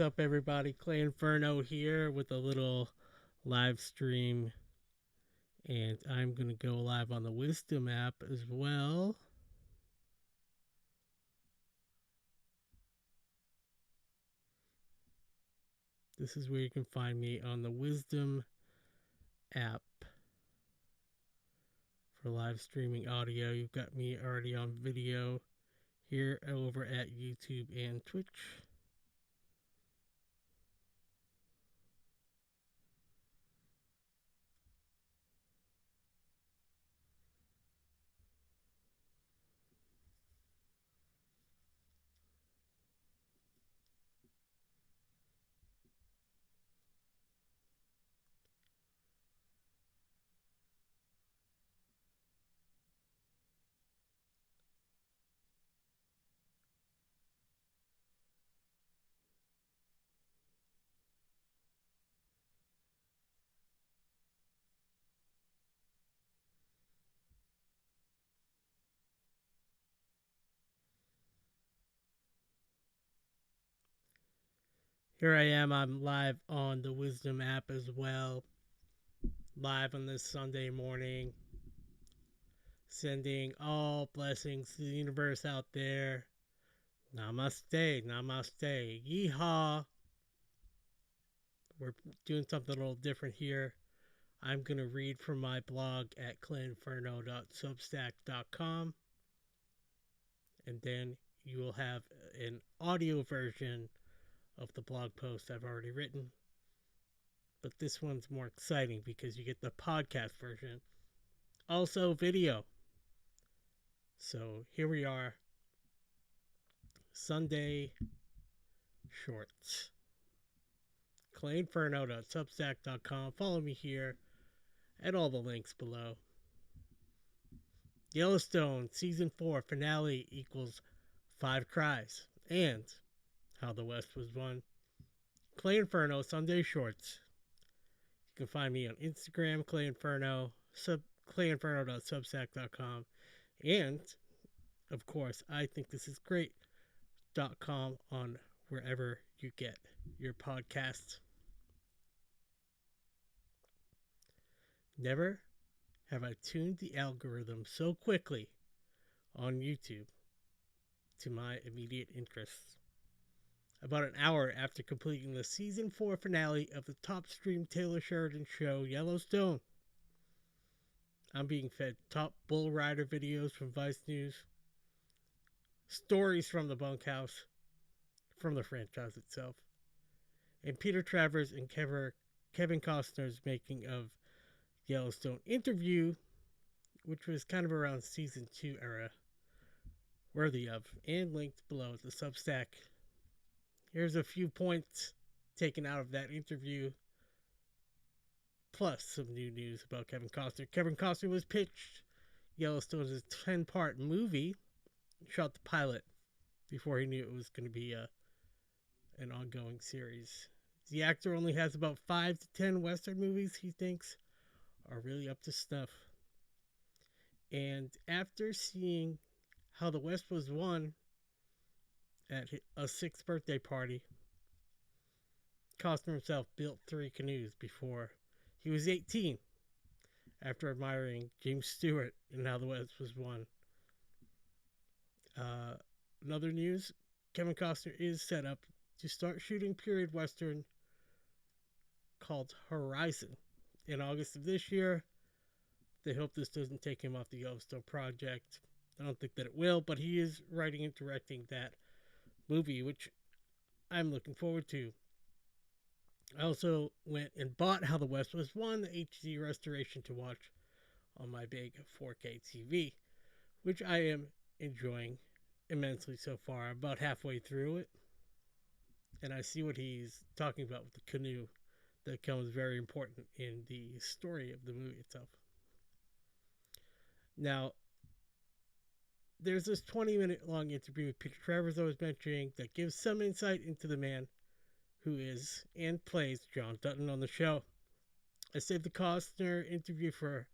up, everybody? Claynferno here with a little live stream, and I'm going to go live on the Wisdom app as well. This is where you can find me on the Wisdom app for live streaming audio. You've got me already on video here over at YouTube and Twitch. Here I am. I'm live on the Wisdom app as well. Live on this Sunday morning. Sending all blessings to the universe out there. Namaste, namaste, yeehaw. We're doing something a little different here. I'm going to read from my blog at claynferno.substack.com, and then you will have an audio version of the blog post I've already written. But this one's more exciting because you get the podcast version. Also, video. So here we are. Sunday shorts. Claynferno.substack.com. Follow me here at all the links below. Yellowstone Season 4 finale equals 5 cries. And How the West Was Won. Claynferno Sunday Shorts. You can find me on Instagram, Claynferno, Claynferno.substack.com. And, of course, I think this is great.com on wherever you get your podcasts. Never have I tuned the algorithm so quickly on YouTube to my immediate interests. About an hour after completing the Season 4 finale of the top streamed Taylor Sheridan show, Yellowstone, I'm being fed top bull rider videos from Vice News, stories from the bunkhouse, from the franchise itself, and Peter Travers and Kevin Costner's making of Yellowstone interview, which was kind of around Season 2 era, worthy of, and linked below at the Substack. Here's a few points taken out of that interview, plus some new news about Kevin Costner. Kevin Costner was pitched Yellowstone as a 10-part movie, shot the pilot before he knew it was going to be an ongoing series. The actor only has about 5 to 10 Western movies he thinks are really up to snuff. And after seeing How the West Was Won at a 6th birthday party, Costner himself built 3 canoes before he was 18, after admiring James Stewart in How the West Was Won. Another news, Kevin Costner is set up to start shooting period western called Horizon in August of this year. They hope this doesn't take him off the Yellowstone project. I don't think that it will, but he is writing and directing that movie, which I'm looking forward to. I also went and bought How the West Was Won, the HD restoration to watch on my big 4K TV, which I am enjoying immensely so far. I'm about halfway through it, and I see what he's talking about with the canoe that becomes very important in the story of the movie itself. Now, there's this 20-minute long interview with Peter Travers I was mentioning that gives some insight into the man who is and plays John Dutton on the show. I saved the Costner interview for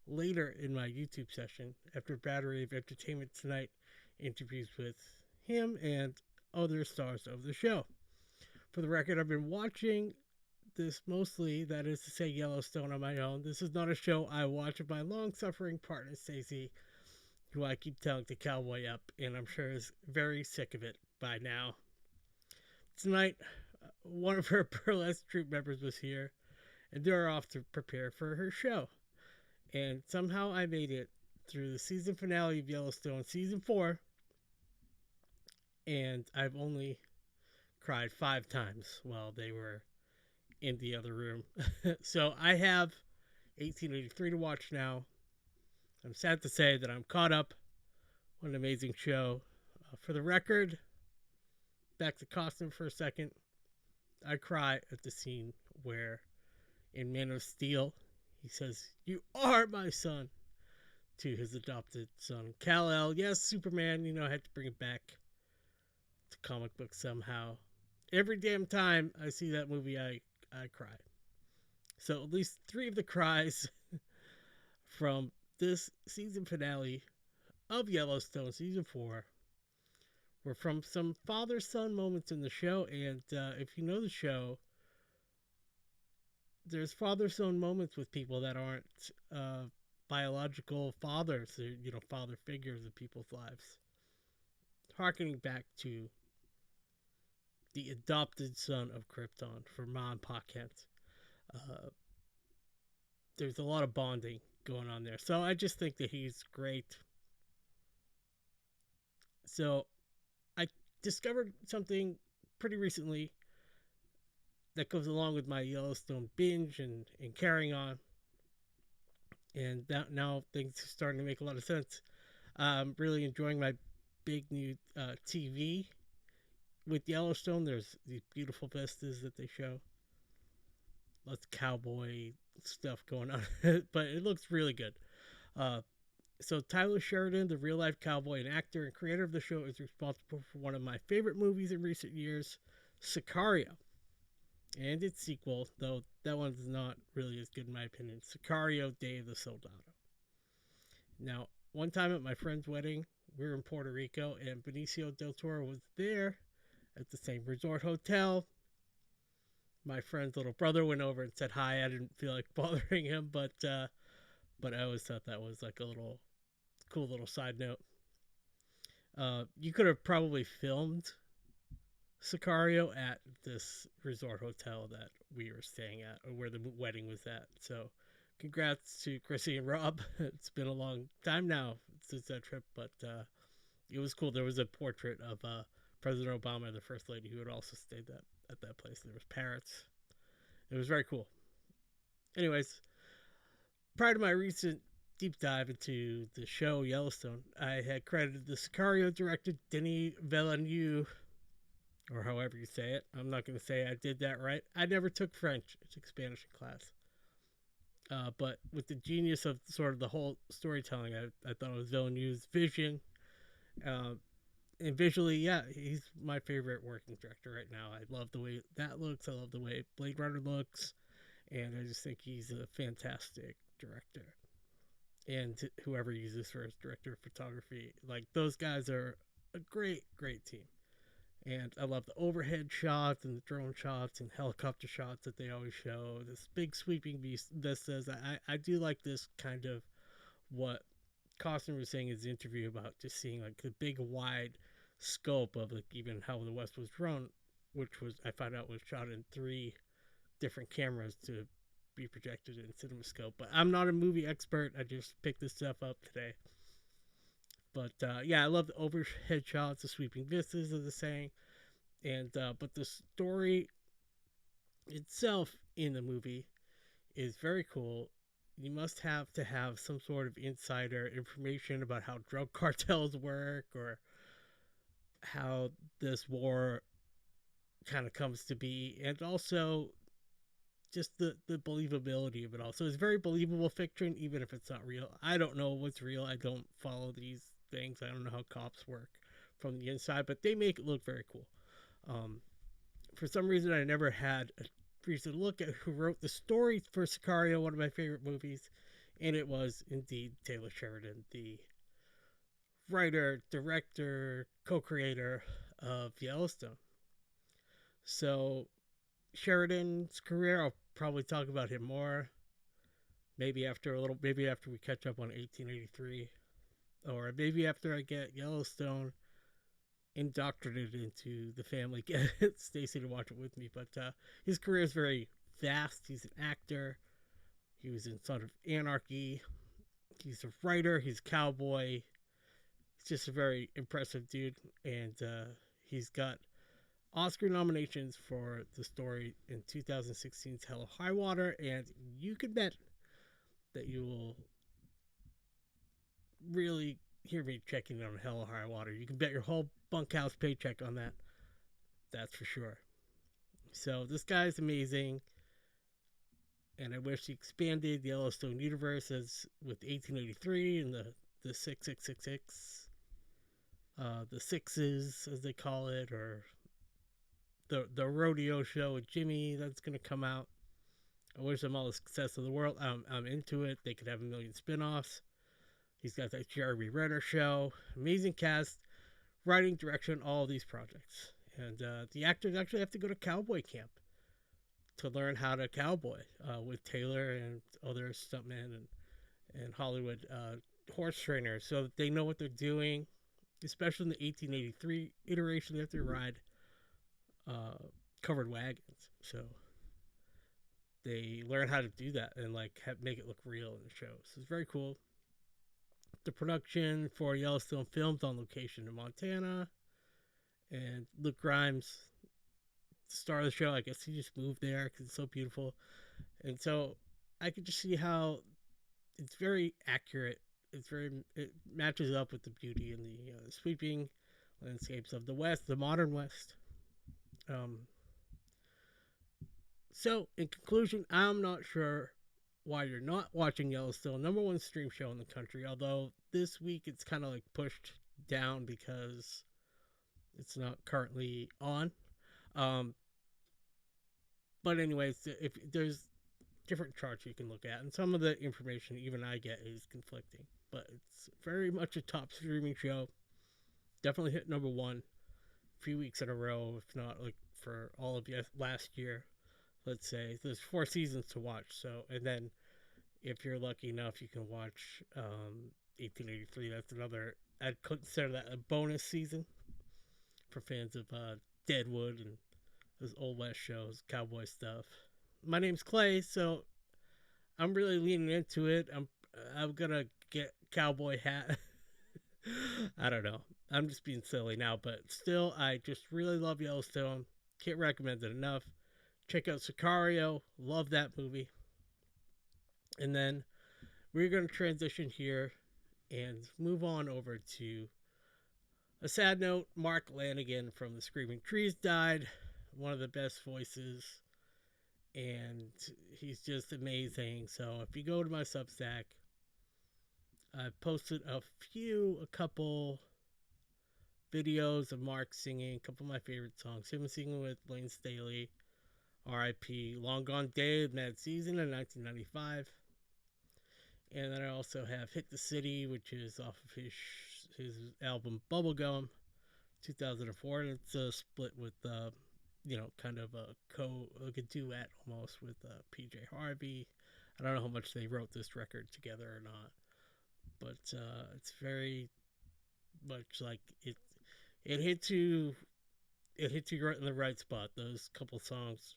later in my YouTube session after Battery of Entertainment Tonight interviews with him and other stars of the show. For the record, I've been watching this mostly, that is to say, Yellowstone on my own. This is not a show I watch with my long suffering partner, Stacey, who I keep telling to cowboy up, and I'm sure is very sick of it by now. Tonight, one of her burlesque troupe members was here, and they're off to prepare for her show. And somehow I made it through the season finale of Yellowstone, season 4, and I've only cried 5 times while they were in the other room. So I have 1883 to watch now. I'm sad to say that I'm caught up. What an amazing show. For the record, back to Costner for a second. I cry at the scene where in Man of Steel he says, "You are my son," to his adopted son, Kal-El. Yes, Superman, I had to bring it back to comic books somehow. Every damn time I see that movie, I cry. So at least 3 of the cries from this season finale of Yellowstone, season 4, were from some father-son moments in the show. And if you know the show, there's father-son moments with people that aren't biological fathers, father figures in people's lives. Harkening back to the adopted son of Krypton for Ma and Pa Kent. There's a lot of bonding going on there. So I just think that he's great. So I discovered something pretty recently that goes along with my Yellowstone binge and carrying on. And now things are starting to make a lot of sense. I'm really enjoying my big new TV with Yellowstone. There's these beautiful vistas that they show. Lots of cowboy stuff going on, but it looks really good. So Tyler Sheridan, the real-life cowboy and actor and creator of the show, is responsible for one of my favorite movies in recent years, Sicario, and its sequel, though that one's not really as good in my opinion, Sicario: Day of the Soldado. Now, one time at my friend's wedding, we were in Puerto Rico, and Benicio del Toro was there at the same resort hotel. My friend's little brother went over and said hi. I didn't feel like bothering him, but I always thought that was like a little cool little side note. You could have probably filmed Sicario at this resort hotel that we were staying at, or where the wedding was at. So, congrats to Chrissy and Rob. It's been a long time now since that trip, but it was cool. There was a portrait of President Obama and the First Lady, who had also stayed at that place. There was parrots. It was very cool. Anyways, prior to my recent deep dive into the show Yellowstone, I had credited the Sicario director Denis Villeneuve, or however you say it. I'm not going to say I did that right. I never took French. I took Spanish in class. But with the genius of sort of the whole storytelling, I thought it was Villeneuve's vision. And visually, yeah, he's my favorite working director right now. I love the way that looks. I love the way Blade Runner looks. And I just think he's a fantastic director. And whoever uses for his director of photography, like, those guys are a great, great team. And I love the overhead shots and the drone shots and helicopter shots that they always show. This big sweeping vistas. I do like this kind of what Costner was saying in his interview about just seeing like the big wide scope of like even how the West was drawn, which was, I found out, was shot in 3 different cameras to be projected in CinemaScope. But I'm not a movie expert. I just picked this stuff up today. But yeah, I love the overhead shots, the sweeping vistas, as the saying, and but the story itself in the movie is very cool. You must have to have some sort of insider information about how drug cartels work, or how this war kind of comes to be, and also just the believability of it all. So it's very believable fiction, even if it's not real. I don't know what's real. I don't follow these things. I don't know how cops work from the inside, but they make it look very cool. For some reason, I never had a reason to look at who wrote the story for Sicario, one of my favorite movies, and it was indeed Taylor Sheridan, the writer, director, co-creator of Yellowstone. So Sheridan's career, I'll probably talk about him more. Maybe after we catch up on 1883, or maybe after I get Yellowstone indoctrinated into the family, get Stacy to watch it with me. But his career is very vast. He's an actor. He was in Son of Anarchy. He's a writer. He's a cowboy. He's just a very impressive dude, and he's got Oscar nominations for the story in 2016's Hell or High Water, and you can bet that you will really hear me checking on Hell or High Water. You can bet your whole bunkhouse paycheck on that. That's for sure. So this guy's amazing, and I wish he expanded the Yellowstone universe as with 1883 and the 6666, the sixes as they call it, or the rodeo show with Jimmy that's gonna come out. I wish them all the success of the world. I'm into it. They could have a million spin-offs. He's got that Jeremy Renner show. Amazing cast, writing, direction, all of these projects. And the actors actually have to go to cowboy camp to learn how to cowboy with Taylor and other stuntmen and Hollywood horse trainers, so that they know what they're doing. Especially in the 1883 iteration, they have to ride covered wagons. So they learn how to do that and make it look real in the show. So it's very cool. The production for Yellowstone filmed on location in Montana, and Luke Grimes, the star of the show, I guess he just moved there because it's so beautiful. And so I could just see how it's very accurate. It matches up with the beauty and the sweeping landscapes of the West, the modern West. Um, so in conclusion, I'm not sure why you're not watching Yellowstone, number one stream show in the country. Although this week it's kind of like pushed down because it's not currently on. Um, but anyways, if there's different charts you can look at, and some of the information even I get is conflicting. But it's very much a top streaming show. Definitely hit number one a few weeks in a row, if not like for all of last year. Let's say there's 4 seasons to watch. So, and then if you're lucky enough, you can watch 1883. That's another. I'd consider that a bonus season for fans of Deadwood and those old West shows, cowboy stuff. My name's Clay, so I'm really leaning into it. I'm gonna get cowboy hat. I don't know. I'm just being silly now, but still, I just really love Yellowstone. Can't recommend it enough. Check out Sicario. Love that movie. And then we're going to transition here and move on over to a sad note. Mark Lanigan from the Screaming Trees died. One of the best voices. And he's just amazing. So if you go to my Substack, I've posted a couple videos of Mark singing a couple of my favorite songs. Him singing with Lane Staley, R.I.P. Long Gone Day, Mad Season in 1995. And then I also have Hit the City, which is off of his album Bubblegum, 2004. And it's a split with, kind of like a duet almost with PJ Harvey. I don't know how much they wrote this record together or not, but it's very much like it. It hits you. It hits you right in the right spot. Those couple songs,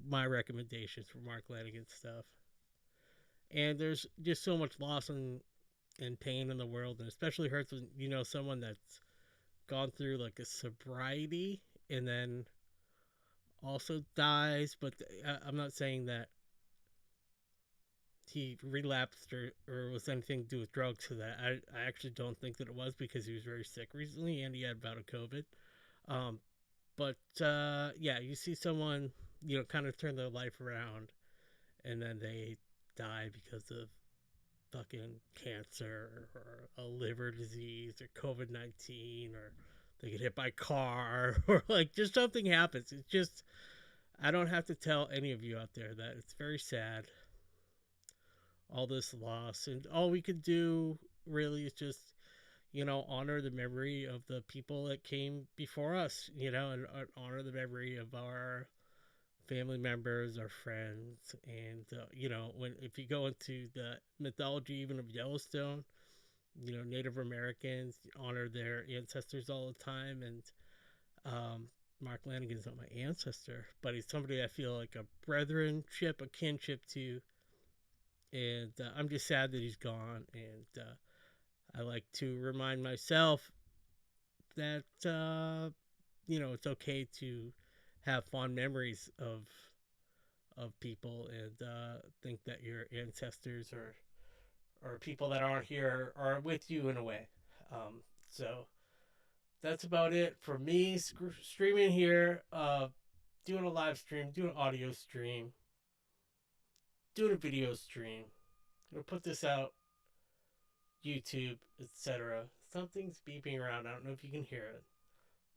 my recommendations for Mark Lanigan stuff. And there's just so much loss and pain in the world, and especially hurts when you know someone that's gone through like a sobriety and then also dies. But I'm not saying that he relapsed or was anything to do with drugs. So that I actually don't think that it was, because he was very sick recently and he had bout of COVID. Um, but yeah, you see someone kind of turn their life around, and then they die because of fucking cancer or a liver disease or COVID-19, or they get hit by a car or like just something happens. It's just, I don't have to tell any of you out there that it's very sad, all this loss, and all we could do really is just honor the memory of the people that came before us, and honor the memory of our family members, our friends, and when if you go into the mythology even of Yellowstone, Native Americans honor their ancestors all the time, and Mark Lanigan's not my ancestor, but he's somebody I feel like a brethrenship, a kinship to, and I'm just sad that he's gone, and I like to remind myself that it's okay to have fond memories of people, and think that your ancestors or people that aren't here are with you in a way. So that's about it for me. Streaming here, doing a live stream, doing an audio stream, doing a video stream. I'm gonna put this out, YouTube, etc. Something's beeping around. I don't know if you can hear it.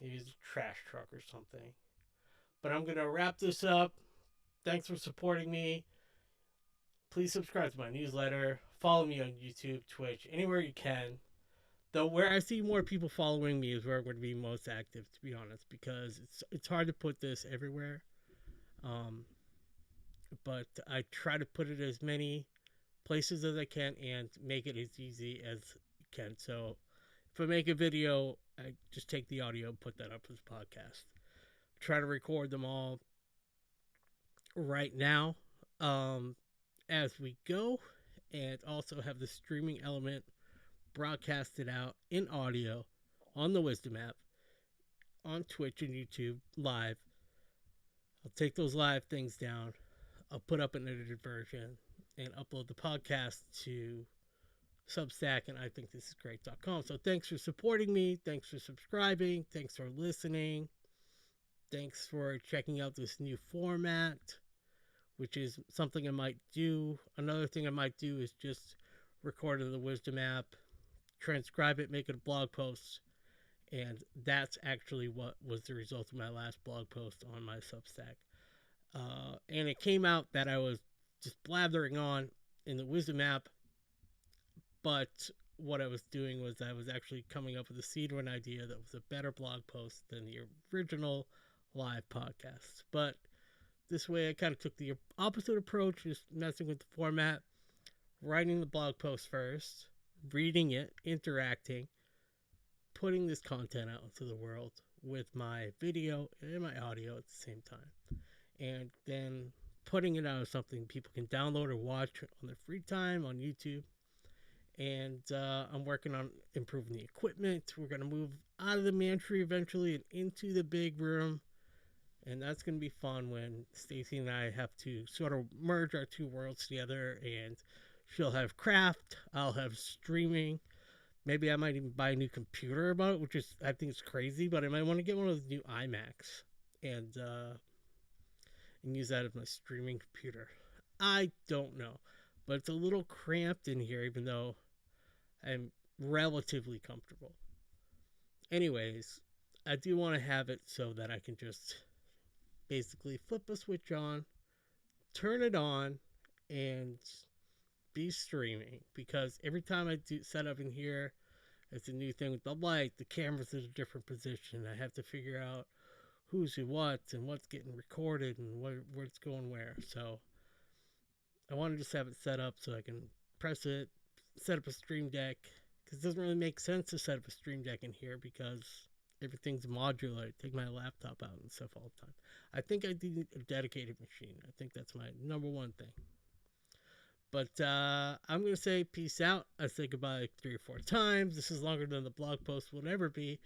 Maybe it's a trash truck or something. But I'm gonna wrap this up. Thanks for supporting me. Please subscribe to my newsletter. Follow me on YouTube, Twitch, anywhere you can. Though where I see more people following me is where I'm going to be most active, to be honest, because it's hard to put this everywhere. Um, but I try to put it as many places as I can and make it as easy as I can. So if I make a video, I just take the audio and put that up as a podcast. Try to record them all right now as we go, and also have the streaming element broadcasted out in audio on the Wisdom app, on Twitch and YouTube live. I'll take those live things down. I'll put up an edited version and upload the podcast to Substack and I think this is great.com. So thanks for supporting me. Thanks for subscribing. Thanks for listening. Thanks for checking out this new format, which is something I might do. Another thing I might do is just record in the Wisdom app, transcribe it, make it a blog post, and that's actually what was the result of my last blog post on my Substack. And it came out that I was just blathering on in the Wisdom app, but what I was doing was I was actually coming up with a seed of an idea that was a better blog post than the original live podcast. But this way I kind of took the opposite approach, just messing with the format, writing the blog post first, reading it, interacting, putting this content out into the world with my video and my audio at the same time, and then putting it out as something people can download or watch on their free time on YouTube. And I'm working on improving the equipment. We're going to move out of the Mantry eventually and into the big room, and that's going to be fun when Stacy and I have to sort of merge our two worlds together, and she'll have craft, I'll have streaming. Maybe I might even buy a new computer about it, which is, I think it's crazy, but I might want to get one of those new iMacs and use that as my streaming computer. I don't know, but it's a little cramped in here, even though I'm relatively comfortable. Anyways, I do want to have it so that I can just basically flip a switch on, turn it on, and be streaming, because every time I do set up in here, it's a new thing with the light, the camera's in a different position. I have to figure out who's who what and what's getting recorded and what's going where. So I want to just have it set up so I can press it, set up a stream deck, because it doesn't really make sense to set up a stream deck in here because everything's modular. I take my laptop out and stuff all the time. I think I need a dedicated machine. I think that's my number one thing. But I'm going to say peace out. I say goodbye like 3 or 4 times. This is longer than the blog post will ever be.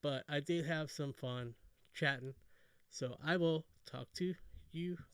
But I did have some fun chatting. So I will talk to you